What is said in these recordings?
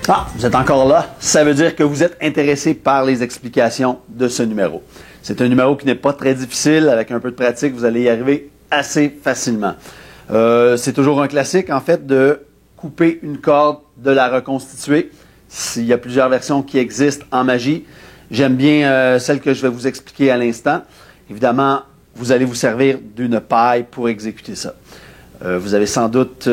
Ah, vous êtes encore là. Ça veut dire que vous êtes intéressé par les explications de ce numéro. C'est un numéro qui n'est pas très difficile. Avec un peu de pratique, vous allez y arriver assez facilement. C'est toujours un classique, en fait, de couper une corde, de la reconstituer. Il y a plusieurs versions qui existent en magie. J'aime bien celle que je vais vous expliquer à l'instant. Évidemment, vous allez vous servir d'une paille pour exécuter ça. Vous avez sans doute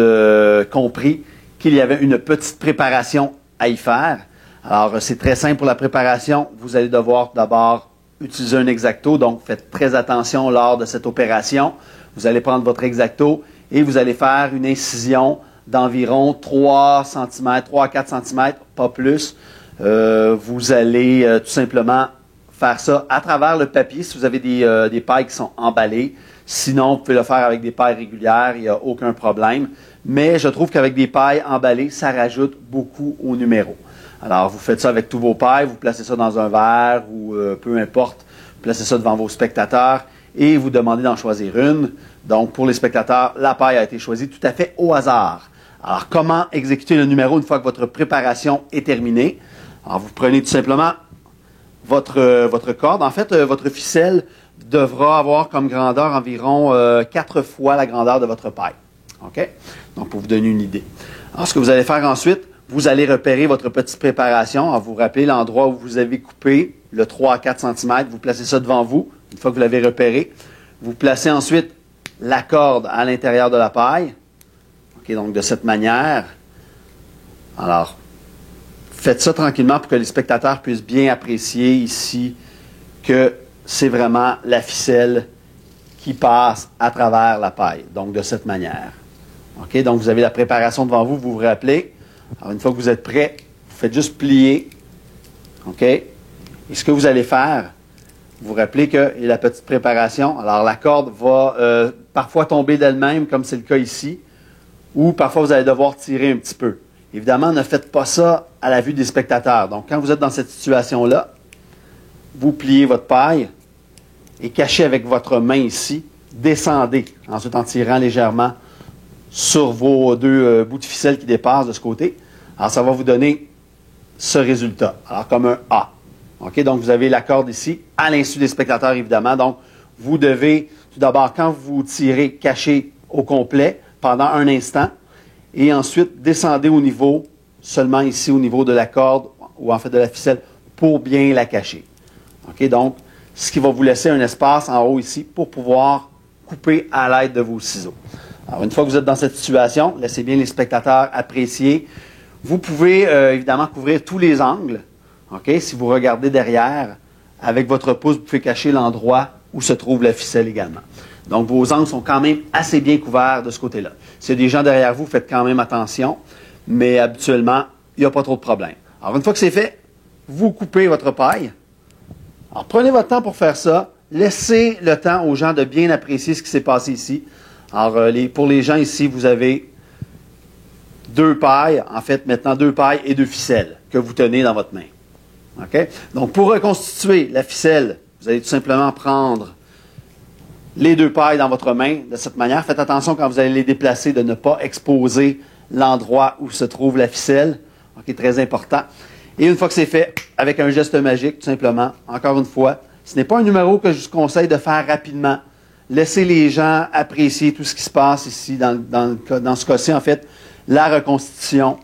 compris qu'il y avait une petite préparation à y faire. Alors, c'est très simple pour la préparation. Vous allez devoir d'abord utiliser un X-Acto, donc faites très attention lors de cette opération. Vous allez prendre votre X-Acto et vous allez faire une incision d'environ 3 cm, 3 à 4 cm, pas plus. Vous allez tout simplement faire ça à travers le papier si vous avez des pailles qui sont emballées. Sinon, vous pouvez le faire avec des pailles régulières, il n'y a aucun problème. Mais je trouve qu'avec des pailles emballées, ça rajoute beaucoup au numéro. Alors, vous faites ça avec tous vos pailles, vous placez ça dans un verre ou peu importe, vous placez ça devant vos spectateurs et vous demandez d'en choisir une. Donc, pour les spectateurs, la paille a été choisie tout à fait au hasard. Alors, comment exécuter le numéro une fois que votre préparation est terminée? Alors, vous prenez tout simplement votre corde. En fait, votre ficelle devra avoir comme grandeur environ 4 fois la grandeur de votre paille. OK? Donc, pour vous donner une idée. Alors, ce que vous allez faire ensuite, vous allez repérer votre petite préparation. Alors, vous rappelez l'endroit où vous avez coupé le 3 à 4 cm. Vous placez ça devant vous, une fois que vous l'avez repéré. Vous placez ensuite la corde à l'intérieur de la paille. OK? Donc, de cette manière. Alors, faites ça tranquillement pour que les spectateurs puissent bien apprécier ici que c'est vraiment la ficelle qui passe à travers la paille. Donc, de cette manière. OK? Donc, vous avez la préparation devant vous, vous vous rappelez. Alors, une fois que vous êtes prêt, vous faites juste plier. OK? Et ce que vous allez faire, vous vous rappelez que la petite préparation, alors la corde va parfois tomber d'elle-même, comme c'est le cas ici, ou parfois vous allez devoir tirer un petit peu. Évidemment, ne faites pas ça à la vue des spectateurs. Donc, quand vous êtes dans cette situation-là, vous pliez votre paille et cachez avec votre main ici, descendez, ensuite en tirant légèrement sur vos deux bouts de ficelle qui dépassent de ce côté. Alors, ça va vous donner ce résultat. Alors, comme un A. OK? Donc, vous avez la corde ici, à l'insu des spectateurs, évidemment. Donc, vous devez, tout d'abord, quand vous tirez, cacher au complet pendant un instant. Et ensuite, descendez au niveau, seulement ici, au niveau de la corde, ou en fait de la ficelle, pour bien la cacher. OK? Donc, ce qui va vous laisser un espace en haut ici pour pouvoir couper à l'aide de vos ciseaux. Alors, une fois que vous êtes dans cette situation, laissez bien les spectateurs apprécier. Vous pouvez évidemment couvrir tous les angles. OK? Si vous regardez derrière, avec votre pouce, vous pouvez cacher l'endroit où se trouve la ficelle également. Donc, vos angles sont quand même assez bien couverts de ce côté-là. S'il y a des gens derrière vous, faites quand même attention, mais habituellement, il n'y a pas trop de problème. Alors, une fois que c'est fait, vous coupez votre paille. Alors, prenez votre temps pour faire ça. Laissez le temps aux gens de bien apprécier ce qui s'est passé ici. Alors, pour les gens ici, vous avez 2 pailles, en fait, maintenant 2 pailles et 2 ficelles que vous tenez dans votre main. OK? Donc, pour reconstituer la ficelle, vous allez tout simplement prendre les 2 pailles dans votre main de cette manière. Faites attention quand vous allez les déplacer de ne pas exposer l'endroit où se trouve la ficelle. OK? Très important. Et une fois que c'est fait, avec un geste magique, tout simplement, encore une fois, ce n'est pas un numéro que je vous conseille de faire rapidement. Laissez les gens apprécier tout ce qui se passe ici, dans ce cas-ci, en fait, la reconstitution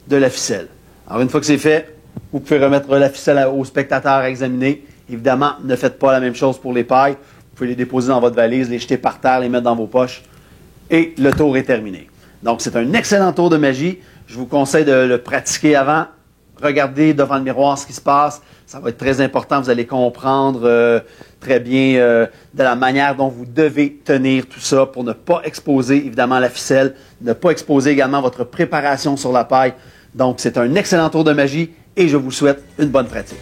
de la ficelle. Alors, une fois que c'est fait, vous pouvez remettre la ficelle aux spectateurs à examiner. Évidemment, ne faites pas la même chose pour les pailles. Vous pouvez les déposer dans votre valise, les jeter par terre, les mettre dans vos poches. Et le tour est terminé. Donc, c'est un excellent tour de magie. Je vous conseille de le pratiquer avant. Regardez devant le miroir ce qui se passe. Ça va être très important. Vous allez comprendre très bien de la manière dont vous devez tenir tout ça pour ne pas exposer évidemment la ficelle, ne pas exposer également votre préparation sur la paille. Donc, c'est un excellent tour de magie et je vous souhaite une bonne pratique.